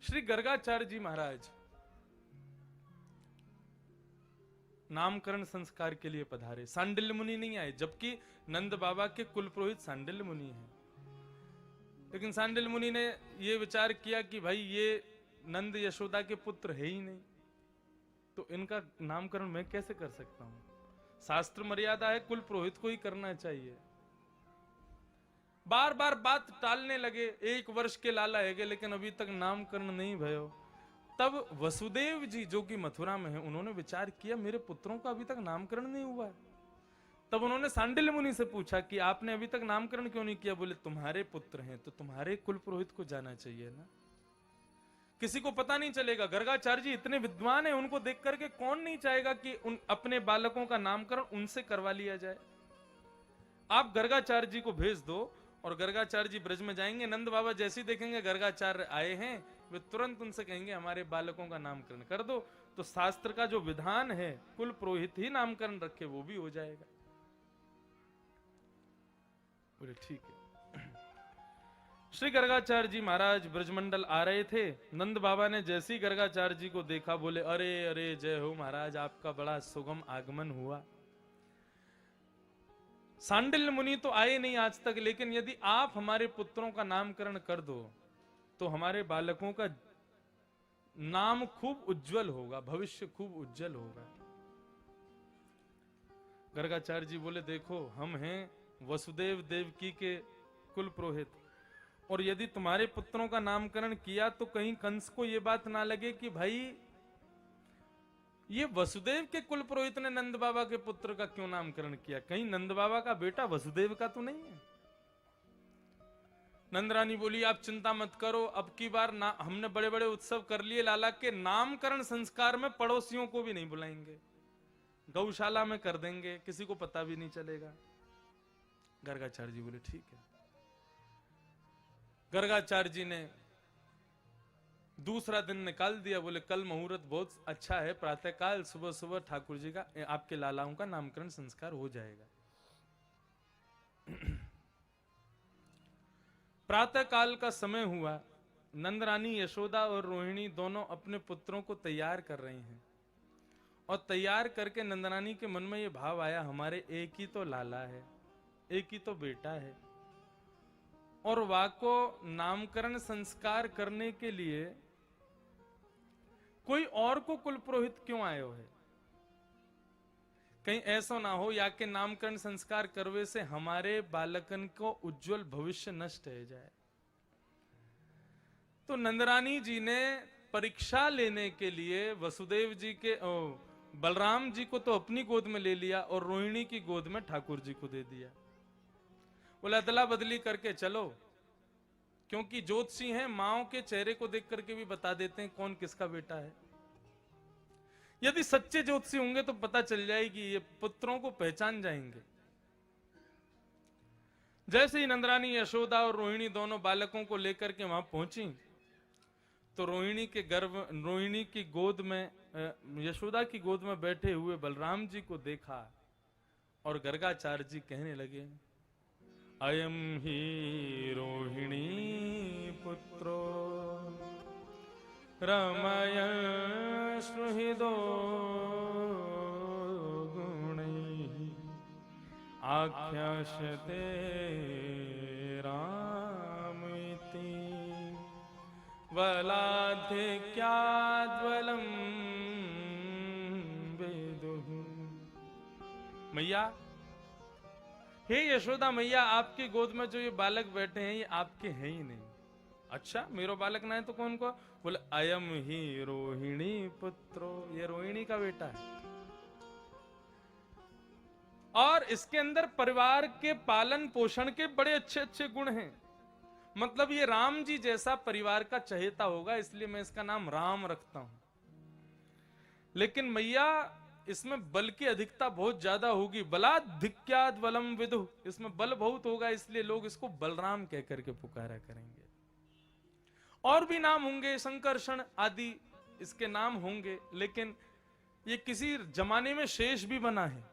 श्री गर्गाचार्य जी महाराज नामकरण संस्कार के लिए पधारे। सांडिल्य मुनि नहीं आए, जबकि नंद बाबा के कुल पुरोहित सांडिल्य मुनि हैं। लेकिन सांडिल्य मुनि ने यह विचार किया कि भाई ये नंद यशोदा के पुत्र है ही नहीं, तो इनका नामकरण मैं कैसे कर सकता हूं। शास्त्र मर्यादा है, कुल पुरोहित को ही करना चाहिए। बार बार बात टालने लगे। 1 वर्ष के लाला है गए, लेकिन अभी तक नामकरण नहीं भयो। तब वसुदेव जी जो कि मथुरा में हैं, उन्होंने विचार किया मेरे पुत्रों का अभी तक नामकरण नहीं हुआ है। तब उन्होंने सांडिल्य मुनि से पूछा कि आपने अभी तक नामकरण क्यों नहीं किया। बोले तुम्हारे पुत्र हैं तो तुम्हारे कुल पुरोहित को जाना चाहिए ना, किसी को पता नहीं चलेगा। गर्गाचार्य जी इतने विद्वान हैं, उनको देख करके कौन नहीं चाहेगा कि उन अपने बालकों का नामकरण उनसे करवा लिया जाए। आप गर्गाचार्य जी को भेज दो और गर्गाचार्य जी ब्रज में जाएंगे। नंद बाबा जैसे ही देखेंगे गर्गाचार्य आए हैं, वे तुरंत उनसे कहेंगे हमारे बालकों का नामकरण कर दो। तो शास्त्र का जो विधान है कुल पुरोहित ही नामकरण रखे, वो भी हो जाएगा। बोले ठीक है। श्री गर्गाचार्य जी महाराज ब्रजमंडल आ रहे थे। नंद बाबा ने जैसे ही गर्गाचार्य जी को देखा, बोले अरे अरे जय हो महाराज, आपका बड़ा सुगम आगमन हुआ। सांडिल्य मुनि तो आए नहीं आज तक, लेकिन यदि आप हमारे पुत्रों का नामकरण कर दो तो हमारे बालकों का नाम खूब उज्जवल होगा, भविष्य खूब उज्जवल होगा। गर्गाचार्य जी बोले देखो, हम हैं वसुदेव देवकी के कुल पुरोहित, और यदि तुम्हारे पुत्रों का नामकरण किया तो कहीं कंस को यह बात ना लगे कि भाई ये वसुदेव के कुल पुरोहित ने नंद बाबा के पुत्र का क्यों नामकरण किया, कहीं नंद बाबा का बेटा वसुदेव का तो नहीं है। नंद रानी बोली आप चिंता मत करो, अब की बार ना हमने बड़े बड़े उत्सव कर लिए, लाला के नामकरण संस्कार में पड़ोसियों को भी नहीं बुलाएंगे, गौशाला में कर देंगे, किसी को पता भी नहीं चलेगा। गर्गाचार्य जी बोले ठीक है। गर्गाचार्य जी ने दूसरा दिन निकाल दिया। बोले कल मुहूर्त बहुत अच्छा है, प्रातःकाल सुबह सुबह ठाकुर जी का, आपके लालाओं का नामकरण संस्कार हो जाएगा। प्रातःकाल का समय हुआ। नंदरानी यशोदा और रोहिणी दोनों अपने पुत्रों को तैयार कर रही हैं, और तैयार करके नंदरानी के मन में यह भाव आया हमारे एक ही तो लाला है, एक ही तो बेटा है, और वाको नामकरण संस्कार करने के लिए कोई और को कुल पुरोहित क्यों आयो है। कहीं ऐसा ना हो या के नामकरण संस्कार करवे से हमारे बालकन को उज्जवल भविष्य नष्ट हो जाए। तो नंदरानी जी ने परीक्षा लेने के लिए वसुदेव जी के बलराम जी को तो अपनी गोद में ले लिया और रोहिणी की गोद में ठाकुर जी को दे दिया। बोला अदला बदली करके चलो, क्योंकि ज्योतिषी हैं, माओ के चेहरे को देख करके भी बता देते हैं कौन किसका बेटा है। यदि सच्चे ज्योतिषी होंगे तो पता चल जाएगी, ये पुत्रों को पहचान जाएंगे। जैसे ही नंदरानी यशोदा और रोहिणी दोनों बालकों को लेकर के वहां पहुंची तो रोहिणी की गोद में, यशोदा की गोद में बैठे हुए बलराम जी को देखा और गर्गाचार्य जी कहने लगे अयम ही रोहिणी पुत्रो रमय सुहृदो गुणैः आख्यास्यते रामिति बलाधिक्याद्बलं विदुः। मैया, हे यशोदा मैया, आपकी गोद में जो ये बालक बैठे हैं ये आपके हैं ही नहीं। अच्छा, मेरो बालक ना है तो कौन को? बोले अयम ही रोहिणी पुत्रो, ये रोहिणी का बेटा है, और इसके अंदर परिवार के पालन पोषण के बड़े अच्छे अच्छे गुण हैं। मतलब ये राम जी जैसा परिवार का चहेता होगा, इसलिए मैं इसका नाम राम रखता हूं। लेकिन मैया, इसमें बल की अधिकता बहुत ज्यादा होगी, बलाधिक्याद बलम विदु, इसमें बल बहुत होगा, इसलिए लोग इसको बलराम कह करके पुकारा करेंगे। और भी नाम होंगे, संकर्षण आदि इसके नाम होंगे, लेकिन ये किसी जमाने में शेष भी बना है,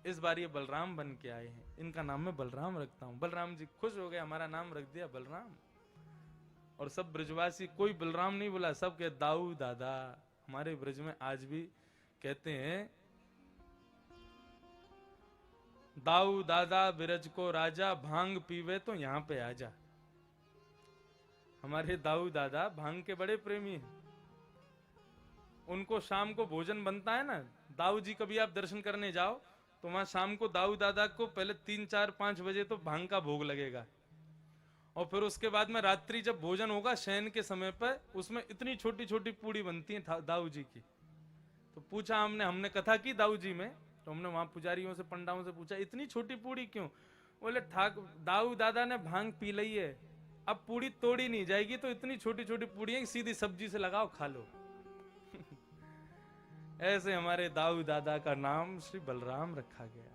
इस बार ये बलराम बन के आए हैं, इनका नाम मैं बलराम रखता हूं। बलराम जी खुश हो गए, हमारा नाम रख दिया बलराम। और सब ब्रजवासी, कोई बलराम नहीं बोला, सब कहे दाऊ दादा। हमारे ब्रज में आज भी कहते हैं दाऊ दादा बिरज को राजा, भांग पीवे तो यहां पे आजा। हमारे दाऊ दादा भांग के बड़े प्रेमी हैं। उनको शाम को भोजन बनता है ना, दाऊ जी कभी आप दर्शन करने जाओ तो वहां शाम को दाऊ दादा को पहले 3, 4, 5 बजे तो भांग का भोग लगेगा, और फिर उसके बाद में रात्रि जब भोजन होगा शयन के समय पर, उसमें इतनी छोटी छोटी पूड़ी बनती है दाऊ जी की। तो पूछा हमने कथा की दाऊ जी में, तो हमने वहां पुजारियों से पंडाओं से पूछा इतनी छोटी पूड़ी क्यों? बोले दाऊ दादा ने भांग पी ली है, अब पूड़ी तोड़ी नहीं जाएगी, तो इतनी छोटी छोटी पूड़ियां सीधी सब्जी से लगाओ खा लो। ऐसे हमारे दाऊ दादा का नाम श्री बलराम रखा गया।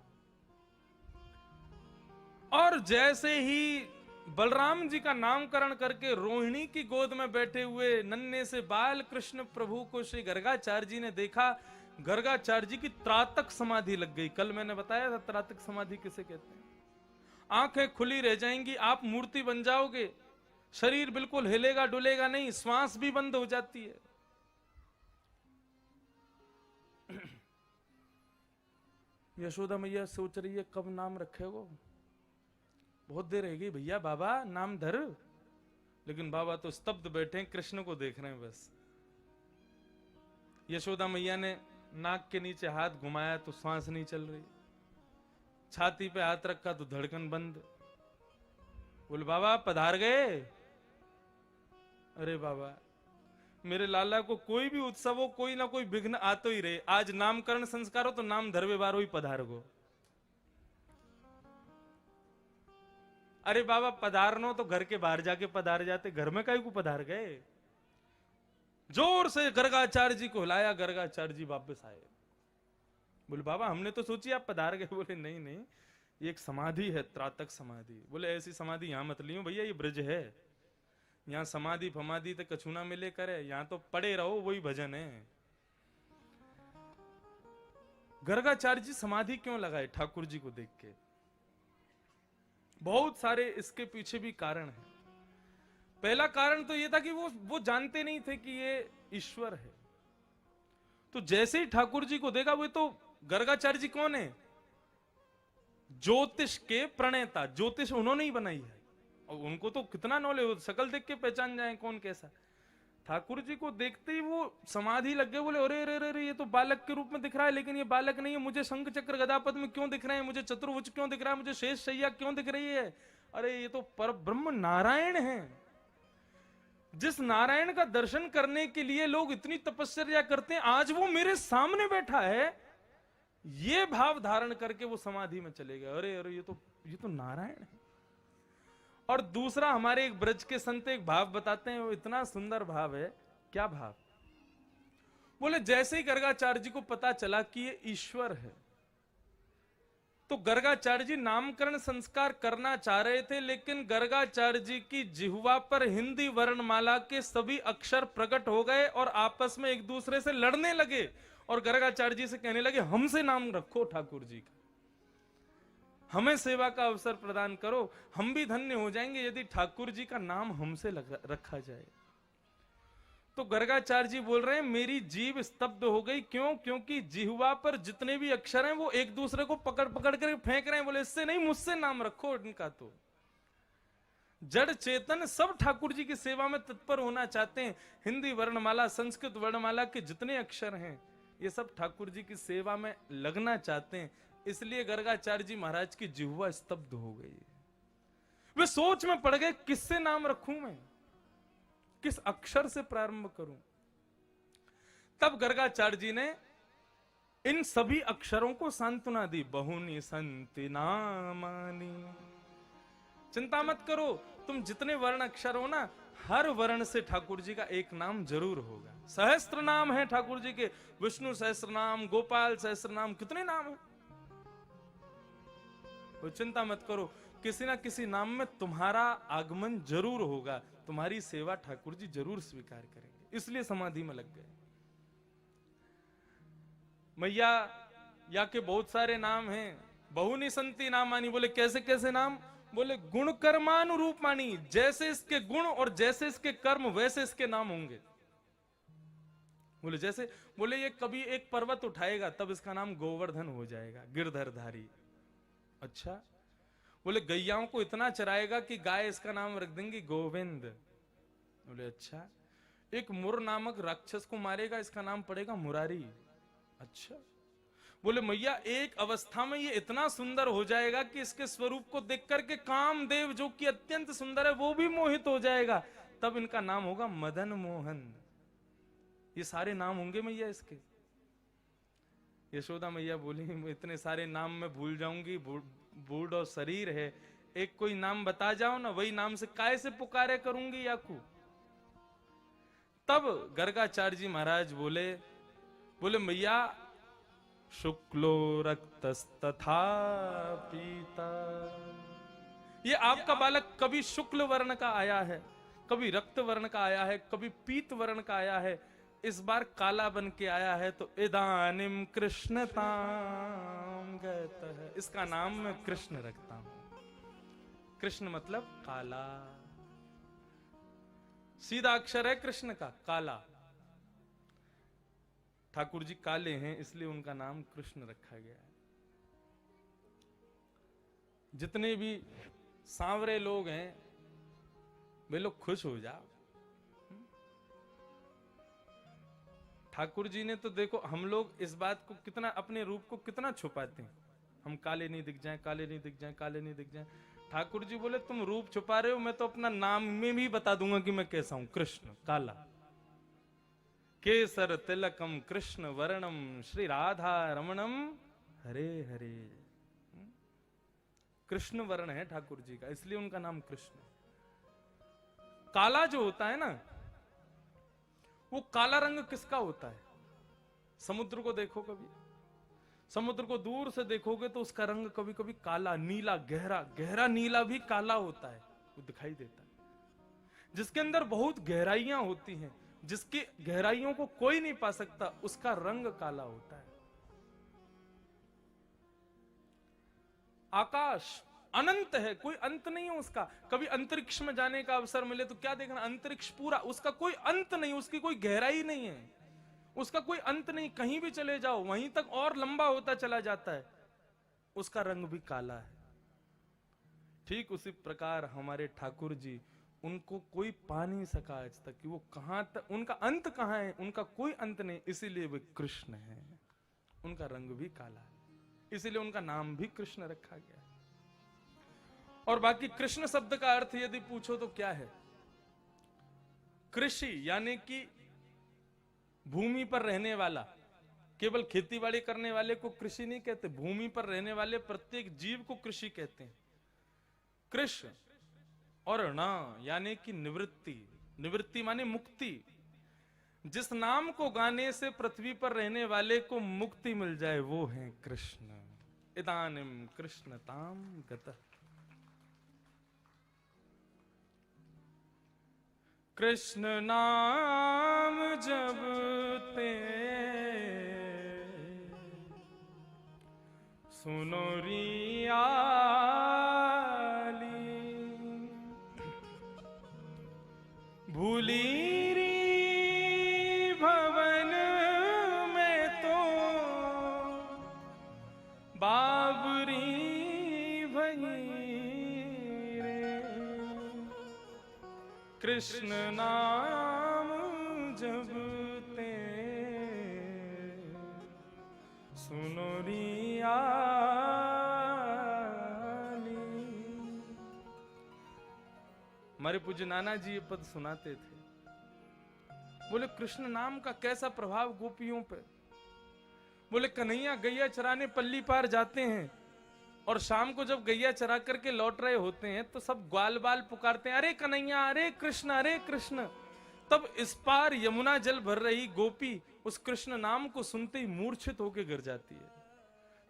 और जैसे ही बलराम जी का नामकरण करके रोहिणी की गोद में बैठे हुए नन्हे से बाल कृष्ण प्रभु को श्री गर्गाचार्य जी ने देखा, गर्गाचार्य जी की त्रातक समाधि लग गई। कल मैंने बताया था त्रातक समाधि किसे कहते हैं। आंखें खुली रह जाएंगी, आप मूर्ति बन जाओगे, शरीर बिल्कुल हिलेगा डुलेगा नहीं, श्वास भी बंद हो जाती है। यशोदा मैया सोच रही है कब नाम रखेगो, बहुत देर रह गई भैया, बाबा नाम धर। लेकिन बाबा तो स्तब्ध बैठे हैं, कृष्ण को देख रहे हैं बस। यशोदा मैया ने नाक के नीचे हाथ घुमाया तो सांस नहीं चल रही, छाती पे हाथ रखा तो धड़कन बंद। बोले बाबा पधार गए। अरे बाबा मेरे लाला को कोई भी उत्सव हो, कोई ना कोई विघ्न आतो ही रहे। आज नामकरण संस्कार हो तो नाम धरवे बारो ही पधार गो। अरे बाबा पधारनो तो घर के बाहर जाके पधार जाते, घर में काहे को पधार गए? जोर से गर्गाचार्य जी को हिलाया, गर्गाचार्य जी वापस आए। बोले बाबा हमने तो सोची आप पधार गए। बोले नहीं नहीं, ये एक समाधि है, त्रातक समाधि। बोले ऐसी समाधि यहां मत लियो भैया, ये ब्रज है, यहां समाधि फमाधि तो कछुना मिले करे, यहां तो पड़े रहो वही भजन है। गर्गाचार्य जी समाधि क्यों लगाए ठाकुर जी को देख के? बहुत सारे इसके पीछे भी कारण है। पहला कारण तो यह था कि वो जानते नहीं थे कि ये ईश्वर है। तो जैसे ही ठाकुर जी को देखा, वो तो गर्गाचार्य जी कौन है? ज्योतिष के प्रणेता, ज्योतिष उन्होंने ही बनाई है, और उनको तो कितना नॉलेज, शकल देख के पहचान जाए कौन कैसा। ठाकुर जी को देखते ही वो समाधि लग गए। बोले अरे अरे अरे ये तो बालक के रूप में दिख रहा है, लेकिन ये बालक नहीं है, मुझे शंख चक्र गदापद में क्यों दिख रहे हैं, मुझे चतुर्भुज क्यों दिख रहा है, मुझे शेष शैया क्यों दिख रही है? अरे ये तो पर ब्रह्म नारायण है। जिस नारायण का दर्शन करने के लिए लोग इतनी तपस्या करते हैं, आज वो मेरे सामने बैठा है। ये भाव धारण करके वो समाधि में चले गए। अरे अरे ये तो नारायण है। और दूसरा, हमारे एक ब्रज के संत एक भाव बताते हैं, वो इतना सुंदर भाव है। क्या भाव? बोले जैसे ही गर्गाचार्य जी को पता चला कि ये ईश्वर है, तो गर्गाचार्य जी नामकरण संस्कार करना चाह रहे थे, लेकिन गर्गाचार्य जी की जिह्वा पर हिंदी वर्णमाला के सभी अक्षर प्रकट हो गए और आपस में एक दूसरे से लड़ने लगे, और गर्गाचार्य जी से कहने लगे हमसे नाम रखो ठाकुर जी का, हमें सेवा का अवसर प्रदान करो, हम भी धन्य हो जाएंगे यदि ठाकुर जी का नाम हमसे रखा जाए। तो गर्गाचार्य जी बोल रहे हैं मेरी जीभ स्तब्ध हो गई। क्यों? क्योंकि जिह्वा पर जितने भी अक्षर हैं वो एक दूसरे को पकड़ पकड़ कर फेंक रहे हैं। बोले इससे नहीं, मुझसे नाम रखो इनका। तो जड़ चेतन सब ठाकुर जी की सेवा में तत्पर होना चाहते हैं। हिंदी वर्णमाला, संस्कृत वर्णमाला के जितने अक्षर हैं ये सब ठाकुर जी की सेवा में लगना चाहते हैं। इसलिए गर्गाचार्य जी महाराज की जिह्वा स्तब्ध हो गई। वे सोच में पड़ गए किससे नाम रखूं मैं, किस अक्षर से प्रारंभ करूं। तब गर्गाचार्य जी ने इन सभी अक्षरों को सांत्वना दी। बहुनी संति नामानी, चिंता मत करो, तुम जितने वर्ण अक्षर हो ना, हर वर्ण से ठाकुर जी का एक नाम जरूर होगा। सहस्त्र नाम है ठाकुर जी के, विष्णु सहस्त्र नाम, गोपाल सहस्त्र नाम, कितने नाम है। तो चिंता मत करो, किसी ना किसी नाम में तुम्हारा आगमन जरूर होगा, तुम्हारी सेवा ठाकुर जी जरूर स्वीकार करेंगे। इसलिए समाधि में लग गए। मैया या के बहुत सारे नाम हैं। बहुनी संति नामानी, बोले कैसे कैसे नाम? बोले गुण कर्मानुरूपाणी, जैसे इसके गुण और जैसे इसके कर्म वैसे इसके नाम होंगे। बोले जैसे, बोले ये कभी एक पर्वत उठाएगा तब इसका नाम गोवर्धन हो जाएगा, गिरधरधारी। अच्छा। बोले गैयाओं को इतना चराएगा कि गाय इसका नाम रख देंगी गोविंद। बोले अच्छा। एक मुर नामक राक्षस को मारेगा, इसका नाम पड़ेगा मुरारी। अच्छा। बोले मैया एक अवस्था में ये इतना सुंदर हो जाएगा कि इसके स्वरूप को देख करके कामदेव जो कि अत्यंत सुंदर है वो भी मोहित हो जाएगा, तब इनका नाम होगा मदन मोहन। ये सारे नाम होंगे मैया इसके। यशोदा मैया बोली इतने सारे नाम मैं भूल जाऊंगी, बूढ़ और शरीर है, एक कोई नाम बता जाओ ना, वही नाम से काय से पुकारे करूंगी याकू। तब गर्गाचार्य जी महाराज बोले, बोले मैया शुक्लो रक्तस्तथा पीता, ये आपका बालक कभी शुक्ल वर्ण का आया है, कभी रक्त वर्ण का आया है, कभी पीत वर्ण का आया है, इस बार काला बन के आया है, तो इदानिम कृष्णताम गत है, इसका नाम मैं कृष्ण रखता हूं। कृष्ण मतलब काला, सीधा अक्षर है कृष्ण का, काला। ठाकुर जी काले हैं इसलिए उनका नाम कृष्ण रखा गया है। जितने भी सांवरे लोग हैं वे लोग खुश हो जाओ। ठाकुर जी ने तो देखो, हम लोग इस बात को कितना, अपने रूप को कितना छुपाते हैं, हम काले नहीं दिख जाएं, काले नहीं दिख जाएं, काले नहीं दिख जाएं। ठाकुर जी बोले तुम रूप छुपा रहे हो, मैं तो अपना नाम में भी बता दूंगा कि मैं कैसा हूं, कृष्ण काला। केसर तिलकम कृष्ण वर्णम श्री राधा रमणम हरे हरे। कृष्ण वर्ण है ठाकुर जी का, इसलिए उनका नाम कृष्ण। काला जो होता है ना, वो काला रंग किसका होता है? समुद्र को देखो कभी, समुद्र को दूर से देखोगे तो उसका रंग कभी कभी काला, नीला, गहरा गहरा नीला भी काला होता है, वो दिखाई देता है। जिसके अंदर बहुत गहराइयां होती हैं, जिसकी गहराइयों को कोई नहीं पा सकता, उसका रंग काला होता है। आकाश अनंत है, कोई अंत नहीं है उसका। कभी अंतरिक्ष में जाने का अवसर मिले तो क्या देखना, अंतरिक्ष पूरा, उसका कोई अंत नहीं, उसकी कोई गहराई नहीं है, उसका कोई अंत नहीं, कहीं भी चले जाओ वहीं तक और लंबा होता चला जाता है, उसका रंग भी काला है। ठीक उसी प्रकार हमारे ठाकुर जी, उनको कोई पा नहीं सका आज तक कि वो कहां तक, उनका अंत कहां है, उनका कोई अंत नहीं, इसीलिए वे कृष्ण हैं। उनका रंग भी काला है, इसीलिए उनका नाम भी कृष्ण रखा गया है। और बाकी कृष्ण शब्द का अर्थ यदि पूछो तो क्या है? कृषि, यानी कि भूमि पर रहने वाला। केवल खेतीबाड़ी करने वाले को कृषि नहीं कहते, भूमि पर रहने वाले प्रत्येक जीव को कृषि कहते हैं। कृष्ण और ना यानी कि निवृत्ति, निवृत्ति माने मुक्ति। जिस नाम को गाने से पृथ्वी पर रहने वाले को मुक्ति मिल जाए वो है कृष्ण। इदानिम कृष्णताम गतः। कृष्ण नाम जपते सुनो रियाली, भूली री भवन में तो बाबरी कृष्ण नाम जपते सुनो रियाली। हमारे पूज्य नाना जी ये पद सुनाते थे, बोले कृष्ण नाम का कैसा प्रभाव गोपियों पे। बोले कन्हैया गैया चराने पल्ली पार जाते हैं और शाम को जब गैया चरा करके लौट रहे होते हैं तो सब ग्वाल बाल पुकारते हैं, अरे कन्हैया, अरे कृष्ण, अरे कृष्ण। तब इस पार यमुना जल भर रही गोपी उस कृष्ण नाम को सुनते ही मूर्छित होकर गिर जाती है।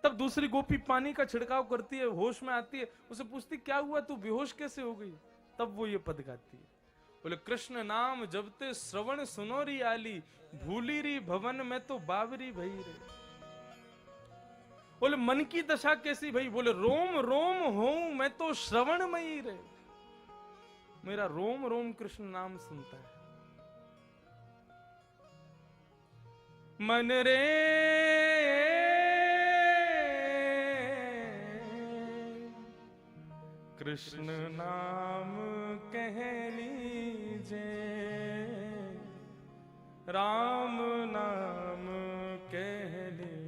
तब दूसरी गोपी पानी का छिड़काव करती है, होश में आती है, उसे पूछती क्या हुआ, तू बेहोश कैसे हो गई? तब वो ये पद गाती है, बोले कृष्ण नाम जबते श्रवण सुनोरी आली, भूली री भवन में तो बावरी भई रे। बोले मन की दशा कैसी भाई? बोले रोम रोम हूं मैं तो श्रवणमयी रे, मेरा रोम रोम कृष्ण नाम सुनता है। मन रे कृष्ण नाम कह लीजे, राम नाम कह लीजे।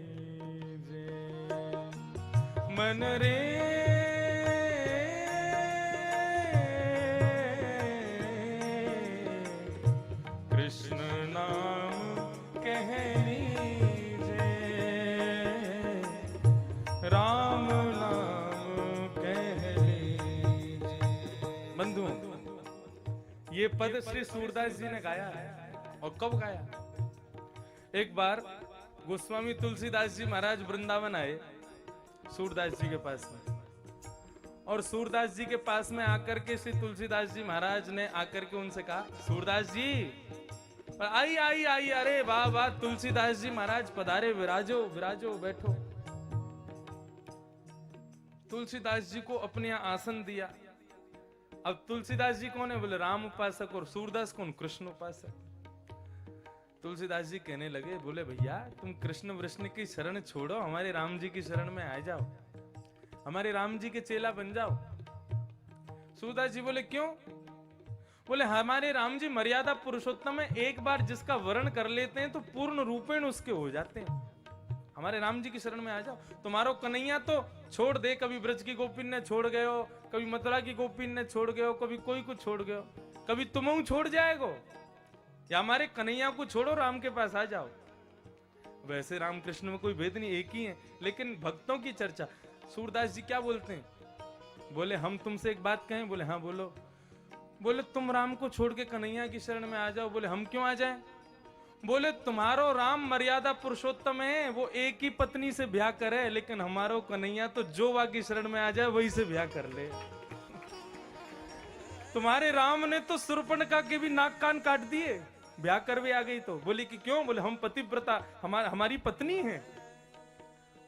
मन रे कृष्ण नाम कह लीजे, राम नाम कह लीजे। बंधु, ये पद श्री सूरदास जी ने गाया है। और कब गाया? एक बार गोस्वामी तुलसीदास जी महाराज वृंदावन आए सूरदास जी के पास में, और सूरदास जी के पास में आकर के श्री तुलसीदास जी महाराज ने आकर के उनसे कहा, सूरदास जी आई आई आई, अरे वाह वाह तुलसीदास जी महाराज पधारे, विराजो विराजो, बैठो। तुलसीदास जी को अपने यहाँ आसन दिया। अब तुलसीदास जी कौन है? बोले राम उपासक, और सूरदास कौन? कृष्ण उपासक। तुलसीदास जी कहने लगे, बोले भैया तुम कृष्ण वृष्ण की शरण छोड़ो, हमारे राम जी की शरण में आ जाओ, हमारे राम जी के चेला बन जाओ। सूरदास जी बोले क्यों? बोले हमारे राम जी मर्यादा पुरुषोत्तम है, एक बार जिसका वर्ण कर लेते हैं तो पूर्ण रूपेण उसके हो जाते हैं, हमारे राम जी की शरण में आ जाओ। तुम्हारो कन्हैया तो छोड़ दे, कभी ब्रज की गोपिन ने छोड़ गए हो, कभी मथुरा की गोपिन ने छोड़ गए हो, कभी कोई को छोड़ गए हो, कभी तुम छोड़ जाएगो, या हमारे कन्हैया को छोड़ो, राम के पास आ जाओ। वैसे राम कृष्ण में कोई भेद नहीं, एक ही है, लेकिन भक्तों की चर्चा। सूरदास जी क्या बोलते हैं? बोले हम तुमसे एक बात कहें? बोले हाँ बोलो। बोले तुम राम को छोड़ के कन्हैया की शरण में आ जाओ। बोले हम क्यों आ जाएं? बोले तुम्हारो राम मर्यादा पुरुषोत्तम है, वो एक ही पत्नी से ब्याह करे, लेकिन हमारो कन्हैया तो जो वा की शरण में आ जाए वही से ब्याह कर ले। तुम्हारे राम ने तो शूर्पणखा के भी नाक कान काट दिए, ब्याह कर भी आ गई तो। बोले कि क्यों? बोले हम पतिव्रता, हमारी पत्नी है,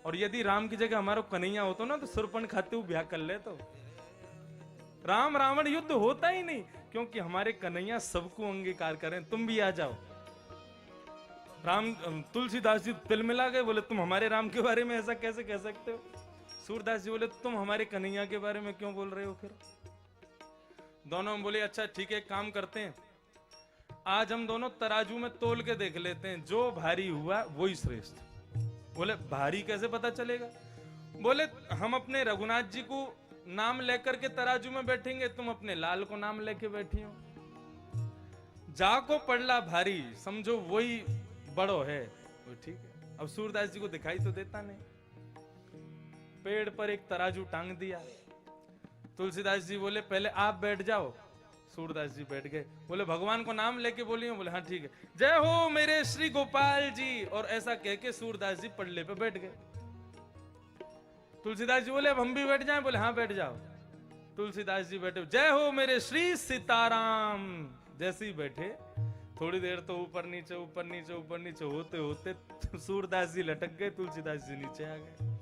और यदि राम की जगह हमारा कन्हैया होता ना तो शूर्पणखा खाते हुए ब्याह कर ले। तो राम रावण युद्ध होता ही नहीं, क्योंकि हमारे कन्हैया सबको अंगीकार करें, तुम भी आ जाओ। राम तुलसीदास जी तिलमिला गए, बोले तुम हमारे राम के बारे में ऐसा कैसे कह सकते हो? सूरदास जी बोले तुम हमारे कन्हैया के बारे में क्यों बोल रहे हो? फिर दोनों बोले अच्छा ठीक है, काम करते हैं, आज हम दोनों तराजू में तोल के देख लेते हैं, जो भारी हुआ वही श्रेष्ठ। बोले भारी कैसे पता चलेगा? बोले हम अपने रघुनाथ जी को नाम लेकर के तराजू में बैठेंगे, तुम अपने लाल को नाम लेके बैठी हो, जा को पड़ला भारी, समझो वही बड़ो है, वो ठीक है। अब सूरदास जी को दिखाई तो देता नहीं, पेड़ पर एक तराजू टांग दिया। तुलसीदास जी बोले पहले आप बैठ जाओ। सूरदास जी बैठ गए। बोले भगवान को नाम लेके बोलिए। बोले हाँ ठीक है, जय हो मेरे श्री गोपाल जी, और ऐसा कह के सूरदास जी पल्ले पे बैठ गए। तुलसीदास जी बोले अब हम भी बैठ जाएं? बोले हाँ बैठ जाओ। तुलसीदास जी बैठे, जय हो मेरे श्री सीताराम। जैसे ही बैठे थोड़ी देर तो ऊपर नीचे ऊपर नीचे ऊपर नीचे होते होते सूरदास जी लटक गए, तुलसीदास जी नीचे आ गए।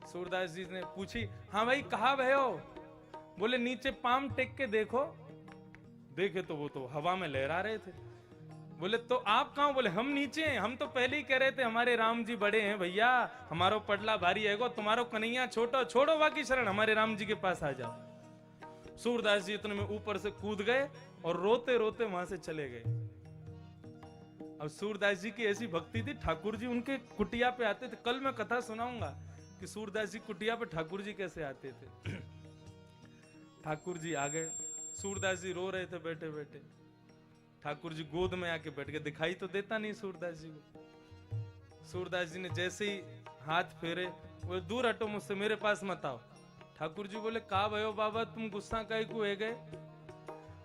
सूरदास जी ने पूछी, हाँ भाई कहाँ भयो? बोले नीचे पाम टेक के देखो। देखे तो वो तो हवा में लहरा रहे थे। बोले तो आप कहाँ? बोले हम नीचे हैं, हम तो पहले ही कह रहे थे हमारे राम जी बड़े हैं भैया, हमारो पटला भारी है गो, तुम्हारो कन्हैया छोटो, छोड़ो बाकी शरण, हमारे राम जी के पास आ जाओ। सूरदास जी इतने में ऊपर से कूद गए और रोते रोते वहां से चले गए। अब सूरदास जी की ऐसी भक्ति थी, ठाकुर जी उनके कुटिया पे आते थे। कल मैं कथा सुनाऊंगा कि सूरदास जी कुटिया पे ठाकुर जी कैसे आते थे। ठाकुर जी आ गए, सूरदास जी रो रहे थे बैठे बैठे, ठाकुर जी गोद में आके बैठ गए। दिखाई तो देता नहीं सूरदास जी को। सूरदास जी ने जैसे ही हाथ फेरे, वो दूर हटो मुझसे, मेरे पास मत आओ। ठाकुर जी बोले का भयो बाबा, तुम गुस्सा काहे को है गए?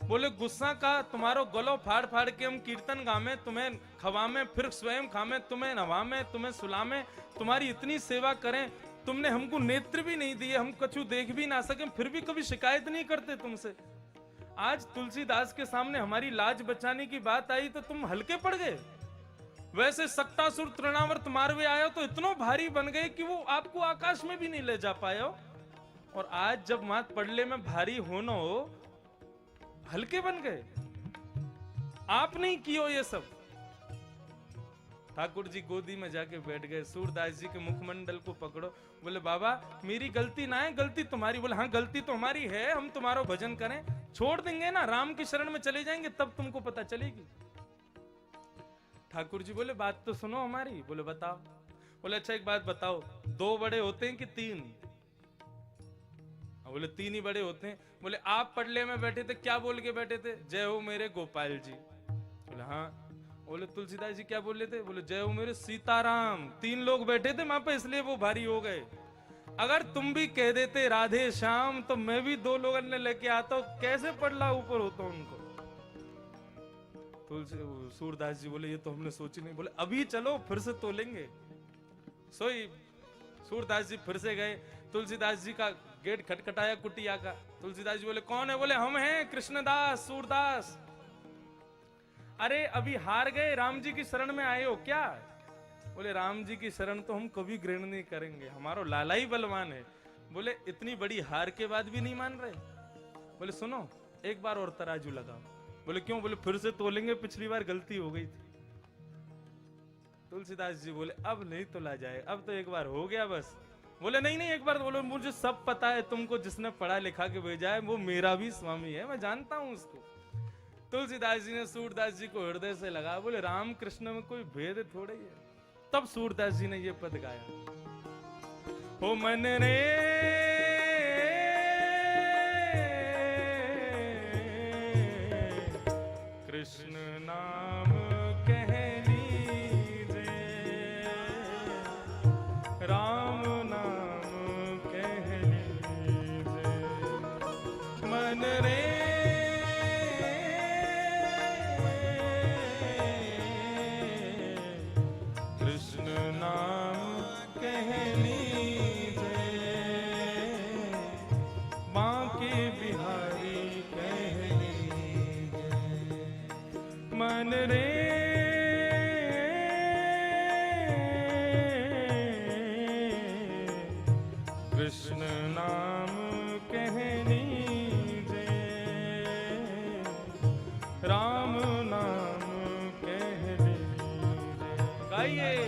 बोले गुस्सा का, तुम्हारो गलो फाड़ फाड़ के हम कीर्तन गामे, तुम्हें खवामे, फिर स्वयं खामे, तुम्हें नवामे, तुम्हें सुलामे, तुम्हारी इतनी सेवा करें, तुमने हमको नेत्र भी नहीं दिए, हम कछु देख भी ना सके, फिर भी कभी शिकायत नहीं करते तुमसे। आज तुलसीदास के सामने हमारी लाज बचाने की बात आई तो तुम हल्के पड़ गए। वैसे सक्तासुर तृणावर्त मारवे आयो तो इतना भारी बन गए कि वो आपको आकाश में भी नहीं ले जा पायो। और आज जब मात पड़ले में भारी होनो हल्के बन गए। आप नहीं कियो ये सब। ठाकुर जी गोदी में जाके बैठ गए, सूरदास जी के मुखमंडल को पकड़ो, बोले बाबा मेरी गलती ना है, गलती तुम्हारी। बोले हाँ गलती तो हमारी है, हम तुम्हारा भजन करें, छोड़ देंगे ना, राम की शरण में चले जाएंगे तब तुमको पता चलेगी। ठाकुर जी बोले बात तो सुनो हमारी। बोले बताओ। बोले अच्छा एक बात बताओ, दो बड़े होते हैं कि तीन? बोले तीन ही बड़े होते हैं। बोले आप पडले में बैठे थे, क्या बोल के बैठे थे? जय हो मेरे गोपाल जी। बोले हाँ। बोले तुलसीदास जी क्या बोल रहे थे? बोले जय हो मेरे सीताराम। तीन लोग बैठे थे वहां पे, इसलिए वो भारी हो गए। अगर तुम भी कह देते राधे श्याम तो मैं भी दो लोगों ने लेके आता हूं, कैसे पड़ला ऊपर होता उनको। तुलसी सूरदास जी बोले ये तो हमने सोची नहीं। बोले अभी चलो फिर से तोलेंगे। सोई सूरदास जी फिर से गए, तुलसीदास जी का गेट खटखटाया कुटिया का। तुलसीदास जी बोले कौन है? बोले हम हैं कृष्णदास सूरदास। अरे अभी हार गए, राम जी की शरण में आए हो क्या? बोले राम जी की शरण तो हम कभी ग्रहण नहीं करेंगे, हमारा लाला ही बलवान है। बोले इतनी बड़ी हार के बाद भी नहीं मान रहे? बोले सुनो एक बार और तराजू लगाओ। बोले क्यों? बोले फिर से तोलेंगे, पिछली बार गलती हो गई थी। तुलसीदास जी बोले अब नहीं तोला जाए, अब तो एक बार हो गया बस। बोले नहीं नहीं एक बार। बोले मुझे सब पता है, तुमको जिसने पढ़ा लिखा के भेजा है वो मेरा भी स्वामी है, मैं जानता हूं उसको। तुलसीदास जी ने सूरदास जी को हृदय से लगा। बोले राम कृष्ण में कोई भेद थोड़ा ही है। तब सूरदास जी ने ये पद गाया, हो मन रे कृष्ण नाम कह लीजे, राम नाम कह लीजे। मन रे मन रे कृष्ण नाम कह लीजे, राम नाम कह लीजे। गाइए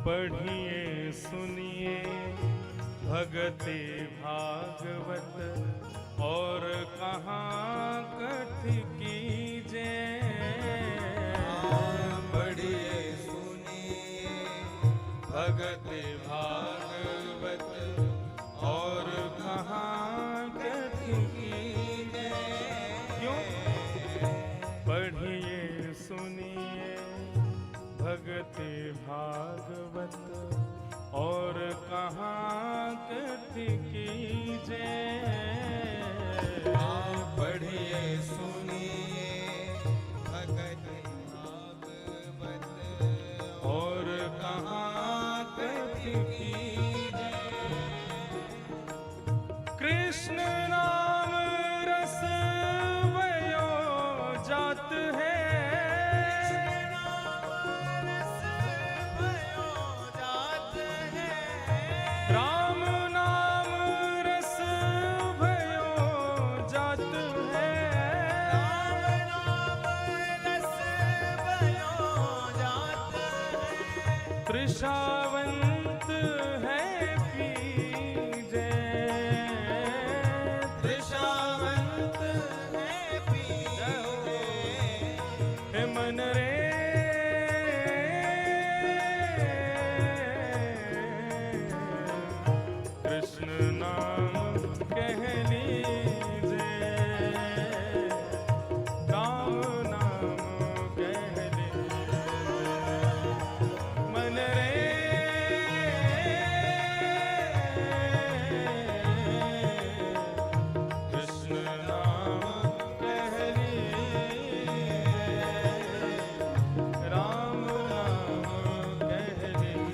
पढ़िए सुनिए भगति भागवत और कहाँ कथ कीजे। पढ़िए सुनिए भगति भागवत और कहाँ कथ कीजे। क्यों? पढ़िए सुनिए भगति भागवत और कहाँ कथ कीजे। पढ़िए सुनिए तृषावंत है पीजे, तृषावंत है पीजे, हे मन रे कृष्ण नाम कह लीजे, राम नाम कह लीजे, मन रे कृष्ण नाम कह लीजे, राम नाम कह लीजे।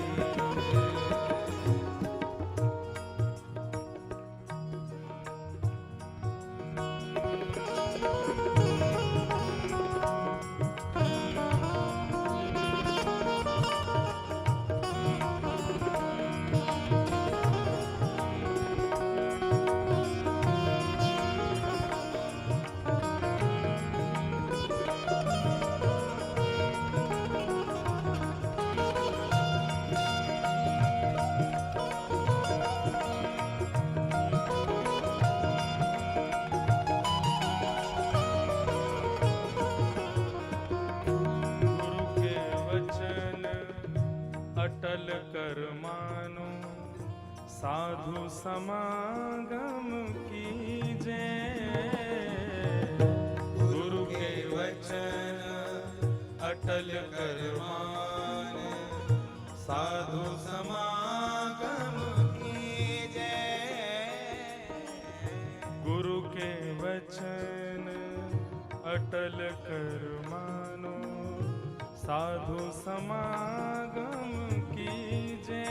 गुरु के वचन अटल कर मानो, साधु समागम कीजे, गुरु के वचन अटल कर मानो, साधु समागम कीजे, गुरु के वचन अटल कर मानो, साधु समागम कीजे,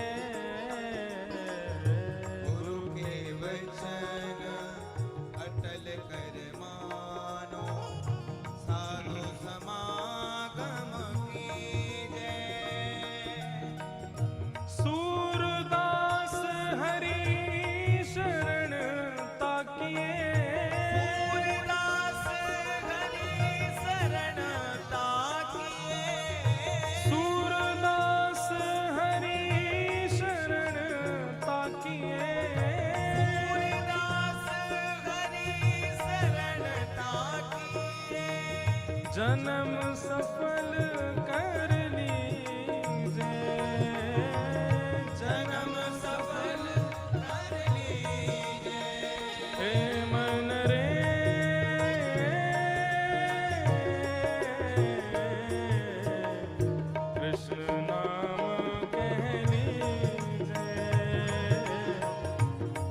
गुरु के वचन अटल कर मानो, साधु समागम कीजे, सूरदास हरि शरण ताकिए, सूरदास हरि शरण ताकिए, सूरदास हरि शरण ताकिए, सूरदास हरि शरण ताकिए, जन्म सफल कर लीजे, जन्म सफल कर लीजे, हे मन रे कृष्ण नाम कह लीजे,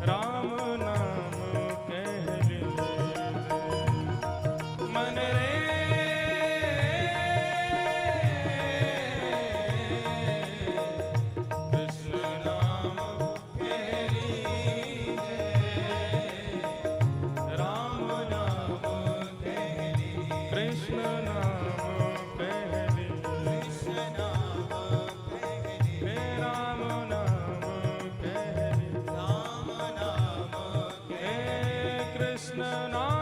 राम नाम कह लीजे, मन रे कृष्ण नाम कह लीजे, राम नाम कह लीजे, कृष्ण नाम कह लीजे, कृष्ण नाम कह लीजे, हे राम नाम कह लीजे, राम नाम हे कृष्ण नाम